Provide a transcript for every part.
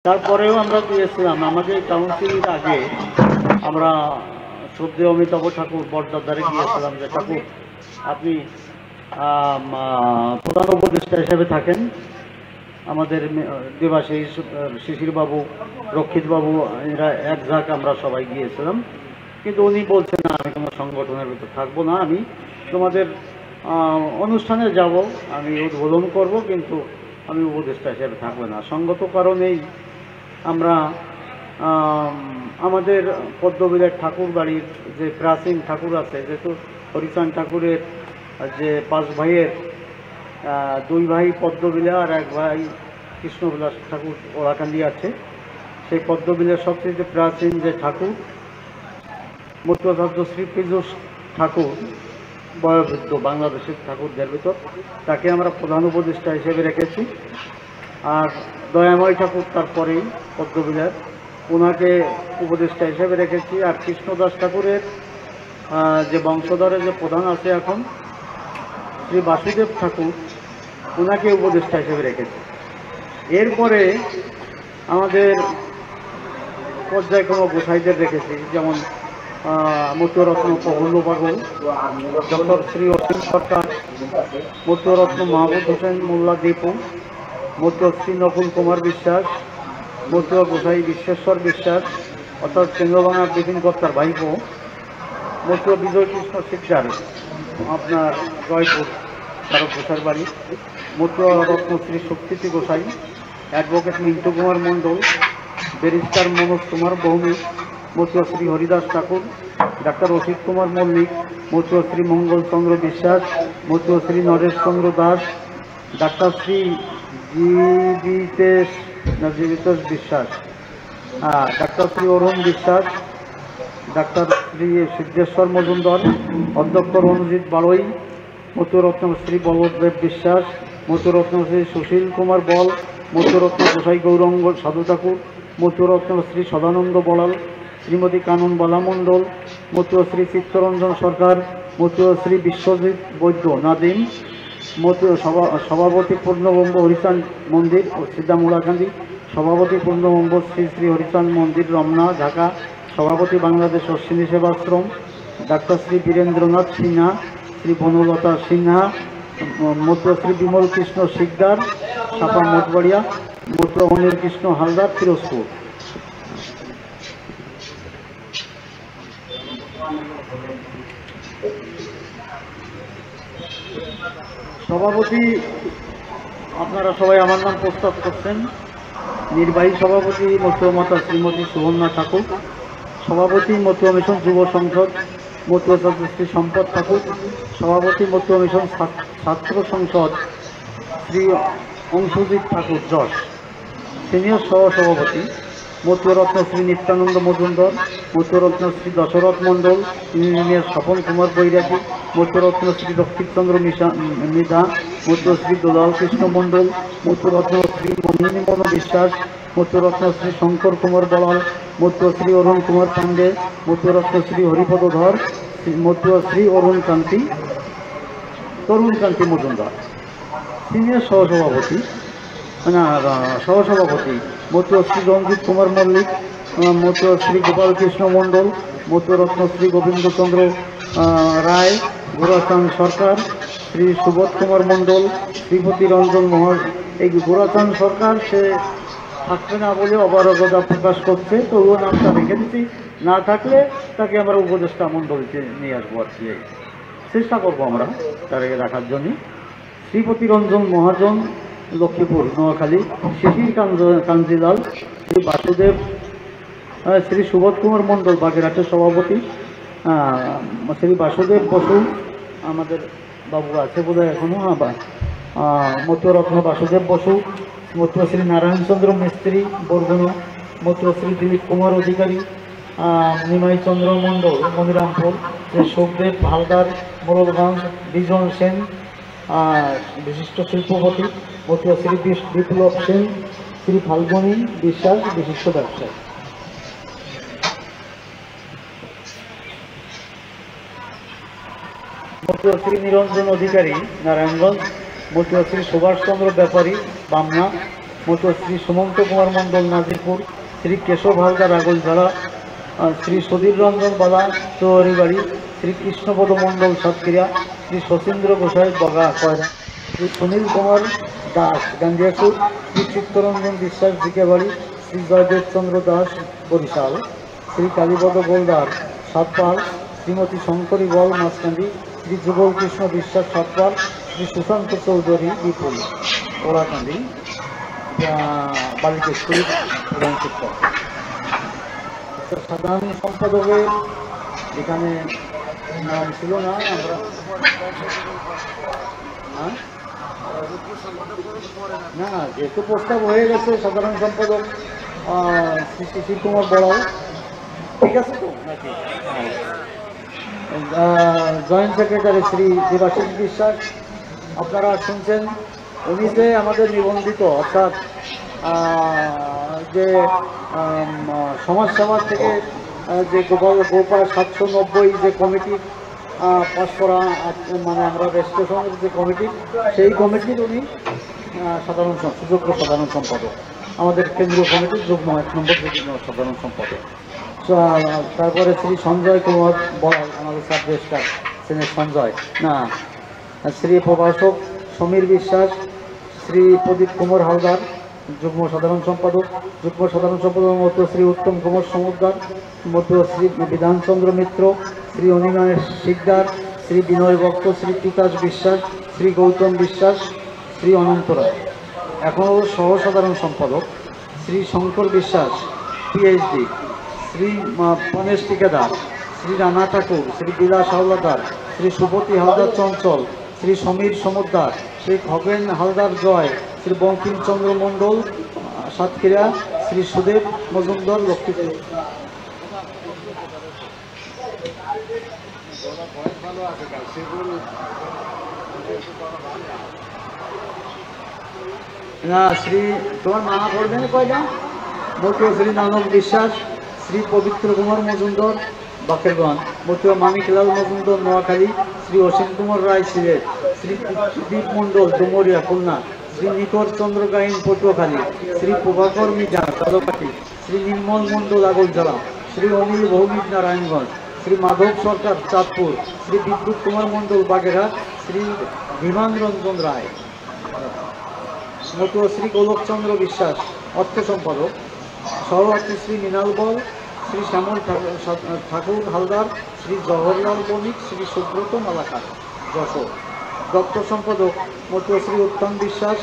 তারপরেও আমরা গিয়েছিলাম আমাদের কাউন্সিলের আগে। আমরা শ্রদ্ধেয় অমিতাভ ঠাকুর বরদার গিয়েছিলাম যে ঠাকুর আপনি প্রধান উপদেষ্টা হিসেবে থাকেন, আমাদের দেবাশিস শিশিরবাবু রক্ষিতবাবু এরা এক ঝাঁক আমরা সবাই গিয়েছিলাম। কিন্তু উনি বলছেন না, আমি কোনো সংগঠনের ভিতর থাকবো না, আমি তোমাদের অনুষ্ঠানে যাব, আমি উদ্বোধন করব, কিন্তু আমি উপদেষ্টা হিসেবে থাকবো না। সঙ্গত কারণেই আমরা আমাদের পদ্মবিলের ঠাকুর বাড়ির যে প্রাচীন ঠাকুর আছে, যেহেতু হরিচাঁদ ঠাকুরের যে 5 ভাইয়ের 2 ভাই পদ্মবিলা আর 1 ভাই কৃষ্ণবিলাস ঠাকুর ওরাকান্দি আছে, সেই পদ্মবিলের সবচেয়ে প্রাচীন যে ঠাকুর মতুয়াচার্য শ্রী পীযূষ ঠাকুর, বয়োবৃদ্ধ বাংলাদেশের ঠাকুরদের ভিতর, তাকে আমরা প্রধান উপদেষ্টা হিসেবে রেখেছি। আর দয়াময় ঠাকুর তারপরেই পদ্মবিলার, ওনাকে উপদেষ্টা হিসেবে রেখেছি। আর কৃষ্ণদাস ঠাকুরের যে বংশধরের যে প্রধান আছে এখন শ্রী বাসুদেব ঠাকুর, ওনাকে উপদেষ্টা হিসেবে রেখেছি। এরপরে আমাদের পর্যায়ক্রম গোসাইদের রেখেছি, যেমন মতুয়ারত্ন প্রফুল্ল পাগল, ডক্টর শ্রী অসীম সরকার, মতুয়ারত্ন মাহবুব হোসেন মোল্লা দীপু, মতুয়া শ্রী নকুল কুমার বিশ্বাস, মতুয়া গোসাই বিশ্বেশ্বর বিশ্বাস অর্থাৎ কেন্দ্রবাংলা বিপিন কর্তার ভাইপো, মতুয়া বিজয় কৃষ্ণ শিকদার আপনার জয়পুর তার গোসাইর বাড়ি, মতুয়া রত্নশ্রী শক্তিতি গোসাই, অ্যাডভোকেট মিন্টু কুমার মণ্ডল, ব্যারিস্টার মনোজ কুমার ভৌমিক, মতুয়া শ্রী হরিদাস ঠাকুর, ডাক্তার অসিত কুমার মল্লিক, মতুয়া শ্রী মঙ্গল চন্দ্র বিশ্বাস, মতুয়া শ্রী নরেশ চন্দ্র দাস, ডাক্তার শ্রী জীবিতেশ বিশ্বাস, ডাক্তার শ্রী অরুণ বিশ্বাস, ডাক্তার শ্রী সিদ্ধেশ্বর মজুমদার, অধ্যক্ষ রণজিৎ বাড়ই, মতুয়ারত্ন শ্রী বলদেব বিশ্বাস, মতুয়ারত্ন শ্রী সুশীল কুমার বল, মতুয়ারত্ন গোসাই গৌরঙ্গ সাধু ঠাকুর, মতুয়ারত্ন শ্রী সদানন্দ বলাল, শ্রীমতী কাননবালা মণ্ডল, মতুয়া শ্রী চিত্তরঞ্জন সরকার, মতুয়া শ্রী বিশ্বজিৎ বৈদ্য নাদিম, মতুয়া সভাপতি পূর্ণবম্ব হরিচাঁদ মন্দির ও সিদ্ধামুলাকান্দি, সভাপতি পূর্ণবম্ব শ্রী শ্রী হরিচাঁদ মন্দির রমনা ঢাকা, সভাপতি বাংলাদেশ অশ্বিনী সেবাশ্রম, ডাক্তার শ্রী বীরেন্দ্রনাথ সিনহা, শ্রী বনলতা সিনহা, মতুয়া শ্রী বিমল কৃষ্ণ শিকদার সাপা মঠবাড়িয়া, মতুয়া অনিল কৃষ্ণ হালদার পিরোজপুর। সভাপতি আপনারা সবাই আমার নাম প্রস্তাব করছেন। নির্বাহী সভাপতি মতুয়া মাতা শ্রীমতী সুবর্ণা ঠাকুর, সভাপতি মতুয়া মিশন যুব সংসদ মতুয়া শ্রী সম্পদ ঠাকুর, সভাপতি মতুয়া মিশন ছাত্র সংসদ শ্রী অংশুজিৎ ঠাকুর যশ, সিনিয়র সহসভাপতি মতুয়ারত্ন শ্রী নিত্যানন্দ মজুমদার, মতুয়ারত্ন শ্রী দশরথ মণ্ডল, ইঞ্জিনিয়ার স্বপন কুমার বৈরাগী, মতুয়ারত্ন শ্রী লক্ষ্মীচন্দ্র মৃধা, মতুয়া শ্রী দোলাল কৃষ্ণ মণ্ডল, মতুয়ারত্ন শ্রী মোহিনী মন বিশ্বাস, মতুয়ারত্ন শ্রী শঙ্কর কুমার বলাল, মতুয়া শ্রী অরুণ কুমার পাণ্ডে, মতুয়ারত্ন শ্রী হরিপদ ধর, মতুয়া শ্রী তরুণ কান্তি মজুমদার। সিনিয়র সহসভাপতি মতুয়া শ্রী রঞ্জিত কুমার মল্লিক, মতুয়া শ্রী গোপাল কৃষ্ণ মণ্ডল, মতুয়ারত্ন শ্রী গোবিন্দচন্দ্র রায়, গোরাচাঁদ সরকার, শ্রী সুবোধ কুমার মণ্ডল, শ্রীপতি রঞ্জন এই গোরাচাঁদ সরকার সে থাকবে না বলে অপারগতা প্রকাশ করছে, তো ও নামটা রেখে দিচ্ছি, না থাকলে তাকে আমরা উপদেষ্টা মণ্ডলীতে নিয়ে আসবো আর কি, চেষ্টা করবো আমরা তাকে রাখার জন্য। শ্রীপতি রঞ্জন মহাজন লক্ষ্মীপুর নোয়াখালী, শিশির কাঞ্জিলাল, শ্রী বাসুদেব, শ্রী সুবোধ কুমার মণ্ডল বাগেরহাটের সভাপতি, শ্রী বাসুদেব বসু আমাদের বাবু আছে বোধ হয় এখনও, মতুয়ারত্ন বাসুদেব বসু, মতুয়া শ্রী নারায়ণচন্দ্র মিস্ত্রি বরগুনা, মতুয়া শ্রী দিলীপ কুমার অধিকারী, নিমাই চন্দ্র মণ্ডল মনিরামপুর, শ্রী সুখদেব হালদার মোরলগঞ্জ, বিজন সেন বিশিষ্ট শিল্পপতি, মতুয়া শ্রী বিপ্লব সেন, শ্রী ফাল্গুনী বিশ্বাস বিশিষ্ট ব্যবসায়ী। মতুয়া শ্রী নিরঞ্জন অধিকারী নারায়ণগঞ্জ, মতুয়া শ্রী সুভাষচন্দ্র ব্যাপারী বামনা, মতুয়া শ্রী সুমন্ত কুমার মণ্ডল নাজিরপুর, শ্রী কেশব হালদার আগলঝাড়া, শ্রী সুধীর রঞ্জন বালা চৌহরিবাড়ি, শ্রী কৃষ্ণপদ মণ্ডল সাতক্ষীরা, শ্রী শচীন্দ্র গোসাই বগা কয়রা, শ্রী সুনীল কুমার দাস গাঙ্গিয়াকুর, শ্রী চিত্তরঞ্জন বিশ্বাস জিকেবাড়ি, শ্রী জয়দেব চন্দ্র দাস বরিশাল, শ্রী কালীপদ গোলদার সাতপাল, শ্রীমতী শঙ্করী বল মাঝকান্দি, শ্রী যুগল কৃষ্ণ বিশ্বাস সাতপাল, শ্রী সুশান্ত চৌধুরী বিপুল ওরাকান্দি বালিকা স্কুল প্রধান শিক্ষক। সাধারণ সম্পাদকের এখানে নাম ছিল না, আমরা না যেহেতু প্রস্তাব হয়ে গেছে সাধারণ সম্পাদক শ্রী শিশির কুমার বড়াও, ঠিক আছে তো নাকি? জয়েন্ট সেক্রেটারি শ্রী দেবাশিস বিশ্বাস। আপনারা শুনছেন উনি যে আমাদের নিবন্ধিত অর্থাৎ যে সমাজসেবা থেকে যে গোপাল 790 যে কমিটি পাস করা, মানে আমরা রেজিস্ট্রেশনের যে কমিটি, সেই কমিটির উনি সুযোগ্য সাধারণ সম্পাদক, আমাদের কেন্দ্রীয় কমিটির যুগ্ম 1 নম্বর যুগ্ম সাধারণ সম্পাদক। তারপরে শ্রী সঞ্জয় কুমার বল, আমাদের সাব রেজিস্ট্রার সেনের সঞ্জয় না, শ্রী প্রভাষক সমীর বিশ্বাস, শ্রী প্রদীপ কুমার হালদার যুগ্ম সাধারণ সম্পাদক। যুগ্ম সাধারণ সম্পাদক মতো শ্রী উত্তম কুমার সমুদ্দার, মতো শ্রী বিধানচন্দ্র মিত্র, শ্রী অনিময় শিকদার, শ্রী বিনয় ভক্ত, শ্রী তিতাস বিশ্বাস, শ্রী গৌতম বিশ্বাস, শ্রী অনন্ত রায়। এখনও সহ সাধারণ সম্পাদক শ্রী শঙ্কর বিশ্বাস পিএইচডি, শ্রী পনেশ টিকাদার, শ্রী রানা ঠাকুর, শ্রী বিলাস হাওলাদার, শ্রী সুপতি হালদার চঞ্চল, শ্রী সমীর সমুদ্দার, শ্রী খগেন হালদার জয়, শ্রী বঙ্কিমচন্দ্র মণ্ডল সাতক্ষীরা, শ্রী সুদেব মজুমদার লক্ষ্মীপুর। না শ্রী তোমার মানা পড়বেন কয়টা? মতুয়া শ্রী নানক বিশ্বাস, শ্রী পবিত্র কুমার মজুমদার বাকেরগঞ্জ, মতুয়া মানিকলাল মজুমদার নোয়াখালী, শ্রী অসীম কুমার রায় সিলেট, শ্রী দীপ মণ্ডল ডুমরিয়া খুলনা, শ্রী নিকর চন্দ্র গাইন পটুয়াখালী, শ্রী প্রভাকর মির্জা কালোকাঠি, শ্রী নির্মল মণ্ডল আগরতলা, শ্রী অনিল ভৌমিক নারায়ণগঞ্জ, শ্রী মাধব সরকার চাঁদপুর, শ্রী বিদ্যুৎ কুমার মণ্ডল বাগেরহাট, শ্রী বিমান রঞ্জন রায়। মতুয়া শ্রী গোলকচন্দ্র বিশ্বাস অর্থ সম্পাদক। সভাপতি শ্রী মৃণাল বল, শ্রী শ্যামল ঠাকুর হালদার, শ্রী জওহরলাল বণিক, শ্রী সুব্রত মালাকার যশোর। দপ্তর সম্পাদক মতুয়া শ্রী উত্তম বিশ্বাস,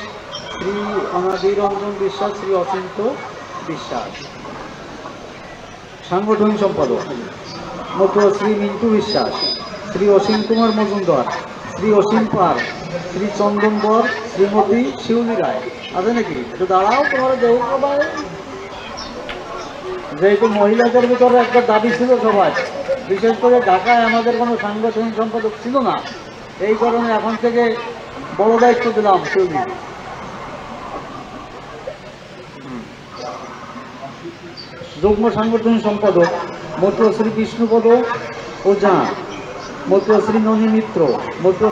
শ্রী অনাদি রঞ্জন বিশ্বাস, শ্রী অচিন্ত বিশ্বাস। সাংগঠনিক সম্পাদক মতুয়া শ্রী মিন্টু বিশ্বাস, শ্রী অসীম কুমার মজুমদার, শ্রী অসীম পাল, শ্রী চন্দন বর, শ্রীমতী শিউলি রায়। আছে নাকি? একটু দাঁড়াও, তোমার দেহ সবাই। যেহেতু মহিলাদের ভিতরে একটা দাবি ছিল সবাই, বিশেষ করে ঢাকায় আমাদের কোনো সাংগঠনিক সম্পাদক ছিল না, এই কারণে এখন থেকে বড় দায়িত্ব দিলাম শিউলি। যুগ্ম সাংগঠনিক সম্পাদক মতুয়া শ্রী বিষ্ণুপদ ওঝা, মতুয়া শ্রী ননী মিত্র, মতুয়া